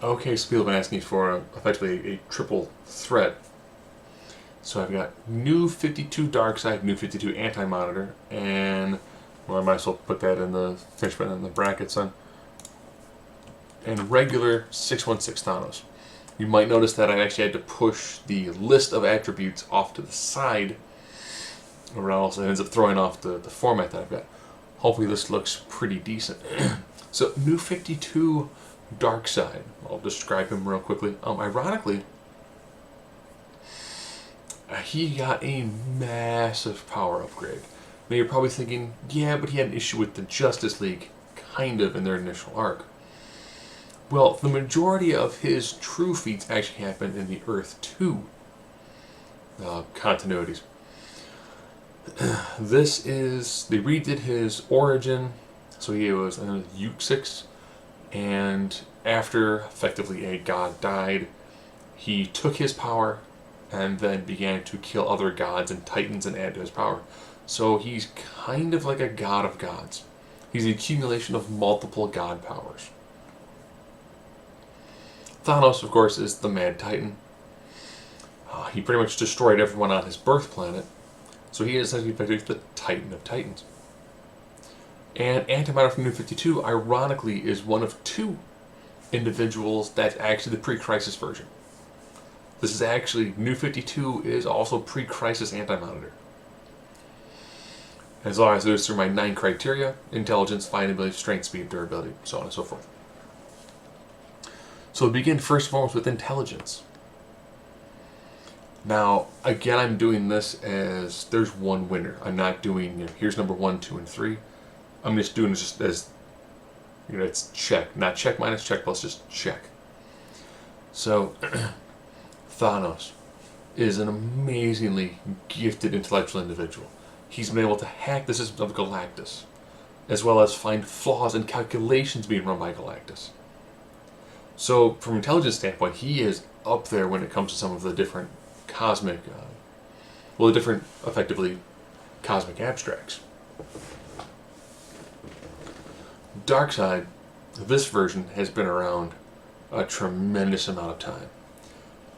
Okay, so people have been asking for effectively a triple threat. So I've got new 52 Darkseid, new 52 Anti-Monitor, and well, I might as well put that in the finish button in the brackets then. And regular 616 Thanos. You might notice that I actually had to push the list of attributes off to the side, or else it ends up throwing off the format that I've got. Hopefully this looks pretty decent. So new 52 Darkseid. I'll describe him real quickly. Ironically, he got a massive power upgrade. Now you're probably thinking, yeah, but he had an issue with the Justice League, kind of, in their initial arc. Well, the majority of his true feats actually happened in the Earth 2 continuities. This is, they redid his origin, so he was Uxix, and after effectively a god died, he took his power and then began to kill other gods and titans and add to his power. So he's kind of like a god of gods. He's the accumulation of multiple god powers. Thanos, of course, is the Mad Titan. He pretty much destroyed everyone on his birth planet, so he is effectively the Titan of Titans. And Antimatter from New 52, ironically, is one of two individuals that's actually the pre-crisis version. This is actually, New 52 is also pre-crisis Anti-Monitor. As long as it goes through my 9 criteria: intelligence, findability, strength, speed, durability, so on and so forth. So we begin first and foremost with intelligence. Now, again, I'm doing this as there's one winner. I'm not doing, here's number 1, 2, and 3. I'm just doing this just as, it's check. Not check minus check plus, just check. So, Thanos is an amazingly gifted intellectual individual. He's been able to hack the system of Galactus, as well as find flaws in calculations being run by Galactus. So, from an intelligence standpoint, he is up there when it comes to some of the different cosmic, effectively, cosmic abstracts. Darkseid, this version, has been around a tremendous amount of time.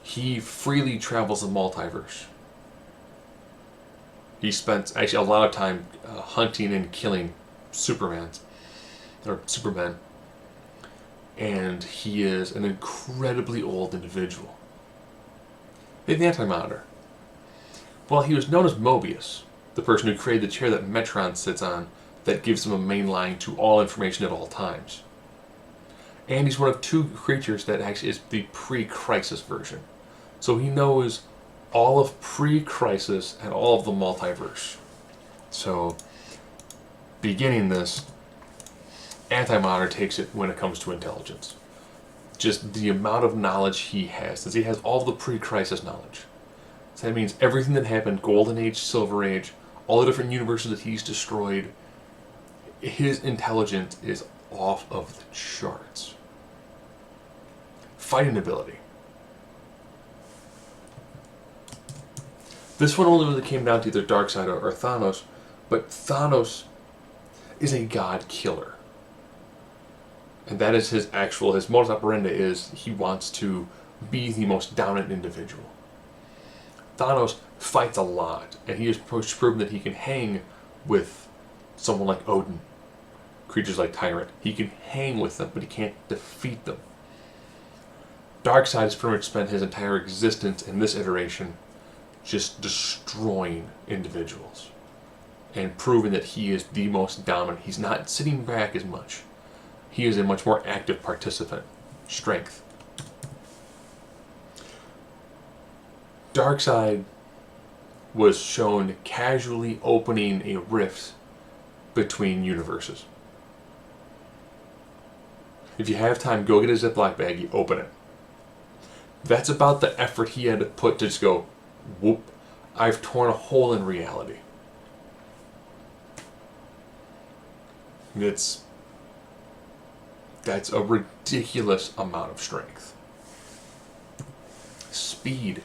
He freely travels the multiverse. He spent actually a lot of time hunting and killing Supermen. And he is an incredibly old individual. In the Anti-Monitor, well, he was known as Mobius, the person who created the chair that Metron sits on that gives him a main line to all information at all times. And he's one of two creatures that actually is the pre-crisis version. So he knows all of pre-crisis and all of the multiverse. So, beginning this, Anti-Monitor takes it when it comes to intelligence. Just the amount of knowledge he has, since he has all the pre-crisis knowledge. So that means everything that happened, Golden Age, Silver Age, all the different universes that he's destroyed, his intelligence is off of the charts. Fighting ability. This one only really came down to either Darkseid or Thanos, but Thanos is a god killer. And that is his modus operandi is he wants to be the most dominant individual. Thanos fights a lot, and he has proven that he can hang with someone like Odin, creatures like Tyrant. He can hang with them, but he can't defeat them. Darkseid has pretty much spent his entire existence in this iteration just destroying individuals and proving that he is the most dominant. He's not sitting back as much. He is a much more active participant. Strength. Darkseid was shown casually opening a rift between universes. If you have time, go get a Ziploc baggie, open it. That's about the effort he had to put to just go, whoop, I've torn a hole in reality. That's a ridiculous amount of strength. Speed.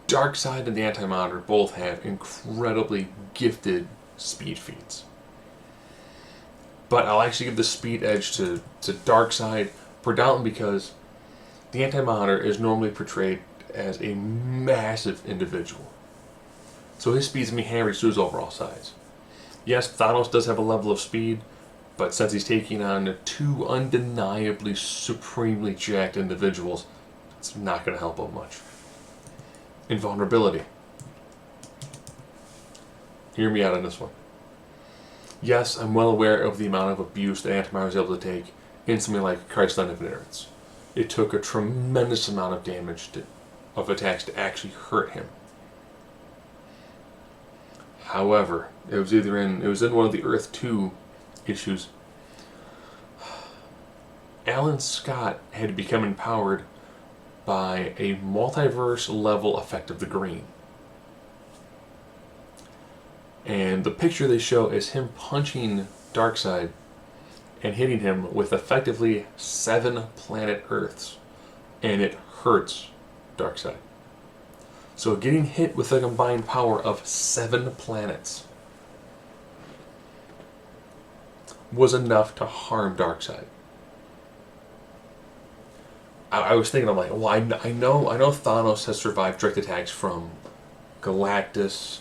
Darkseid and the Anti-Monitor both have incredibly gifted speed feats. But I'll actually give the speed edge to Darkseid, predominantly because the Antimatter is normally portrayed as a massive individual. So his speed's going to be hammered to his overall size. Yes, Thanos does have a level of speed, but since he's taking on two undeniably supremely jacked individuals, it's not going to help him much. Invulnerability. Hear me out on this one. Yes, I'm well aware of the amount of abuse that Antimatter was able to take in something like Christ on Infinite Earths. It took a tremendous amount of damage of attacks to actually hurt him. However, it was in one of the Earth 2 issues. Alan Scott had become empowered by a multiverse level effect of the green. And the picture they show is him punching Darkseid and hitting him with effectively 7 planet Earths. And it hurts Darkseid. So getting hit with a combined power of 7 planets was enough to harm Darkseid. I was thinking, I'm like, well, I know Thanos has survived direct attacks from Galactus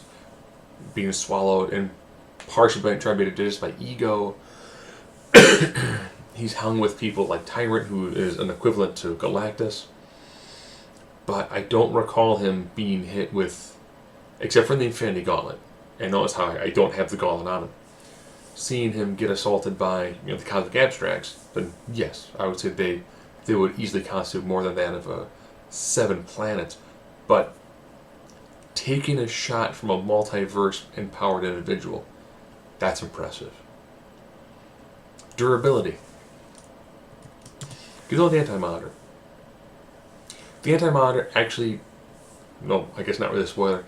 being swallowed and partially trying to be just by ego. He's hung with people like Tyrant, who is an equivalent to Galactus. But I don't recall him being hit with, except for the Infinity Gauntlet. And notice how I don't have the Gauntlet on him. Seeing him get assaulted by the Cosmic Abstracts, then yes, I would say they would easily constitute more than that of 7 planets. But taking a shot from a multiverse-empowered individual, that's impressive. Durability. You know the Antimatter. The Antimatter actually, no, I guess not really a spoiler.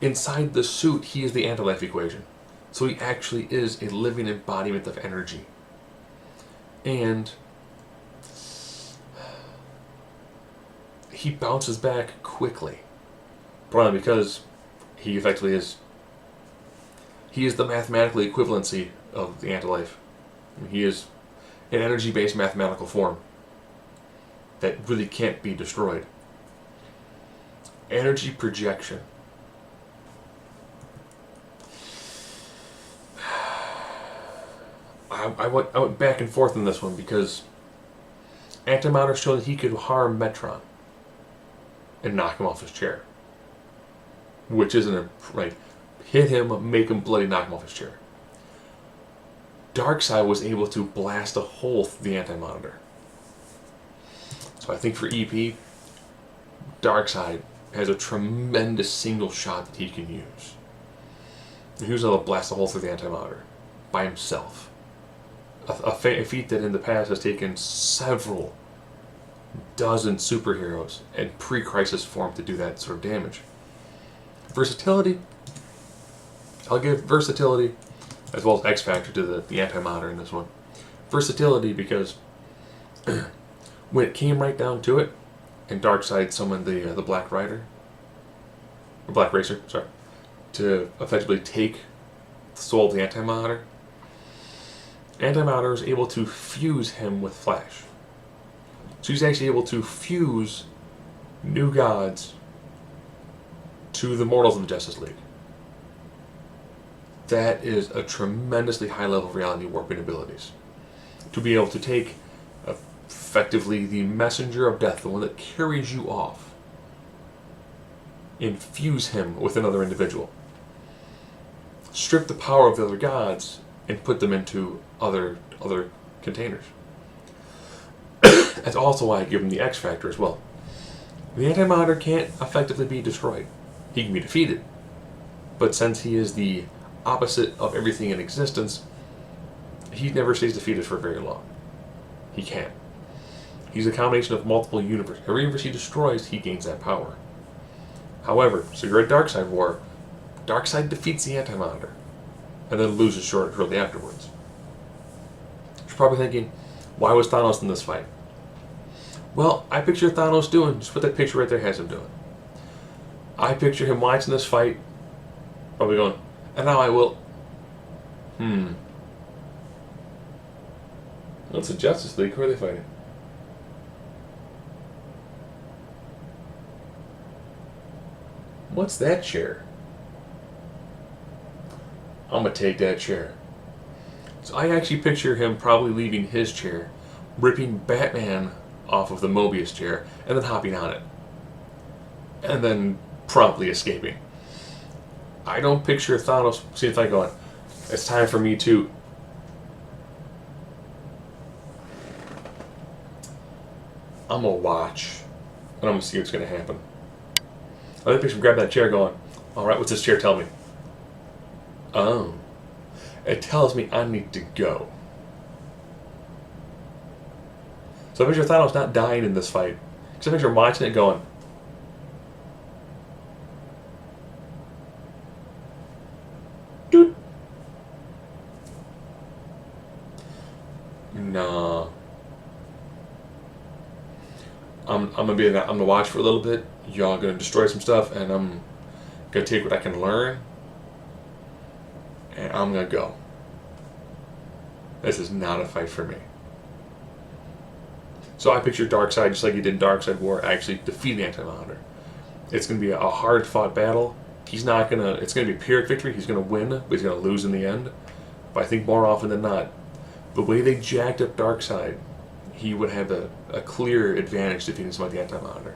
Inside the suit, he is the anti-life equation. So he actually is a living embodiment of energy. And he bounces back quickly. Probably because he effectively is, he is the mathematical equivalency of the anti-life. He is an energy-based mathematical form that really can't be destroyed. Energy projection. I went back and forth on this one because Antimatter showed that he could harm Metron and knock him off his chair. Which isn't right. Hit him, make him bloody, knock him off his chair. Darkseid was able to blast a hole through the Antimatter. So I think for EP, Darkseid has a tremendous single shot that he can use. And he was able to blast a hole through the Antimatter by himself. A feat that in the past has taken several dozen superheroes in pre-crisis form to do that sort of damage. Versatility, I'll give versatility as well as X-Factor to the Antimatter in this one. Versatility because when it came right down to it, and Darkseid summoned the Black Rider, or Black Racer, sorry, to effectively take the soul of the Antimatter, Antimatter is able to fuse him with Flash. So he's actually able to fuse New Gods to the mortals of the Justice League. That is a tremendously high level of reality warping abilities. To be able to take effectively the messenger of death, the one that carries you off, infuse him with another individual. Strip the power of the other gods and put them into other containers. That's also why I give him the X-Factor as well. The Antimatter can't effectively be destroyed. He can be defeated. But since he is the opposite of everything in existence, he never stays defeated for very long. He can't. He's a combination of multiple universes. Every universe he destroys, he gains that power. However, so you're at Darkseid War, Darkseid defeats the Antimatter, and then loses shortly afterwards. You're probably thinking, why was Thanos in this fight? Well, I picture Thanos doing just what that picture right there has him doing. I picture him watching this fight, probably going, and now I will. That's the Justice League. Who are they fighting? What's that chair? I'm gonna take that chair. So I actually picture him probably leaving his chair, ripping Batman off of the Mobius chair, and then hopping on it. And then promptly escaping. I don't picture Thanos. See if I go on. It's time for me to. I'm gonna watch, and I'm gonna see what's gonna happen. I picture him grab that chair, going, "All right, what's this chair tell me?" Oh, it tells me I need to go. So I picture Thanos not dying in this fight. Because I picture him watching it, going, "Dude, nah." I'm gonna be in that. I'm gonna watch for a little bit. Y'all gonna destroy some stuff, and I'm gonna take what I can learn, and I'm gonna go. This is not a fight for me. So I picture Darkseid, just like he did in Darkseid War, actually defeating the Anti-Monitor. It's gonna be a hard-fought battle. He's not gonna. It's gonna be a Pyrrhic victory. He's gonna win, but he's gonna lose in the end. But I think more often than not, the way they jacked up Darkseid, he would have a clear advantage defeating somebody like the Anti-Monitor.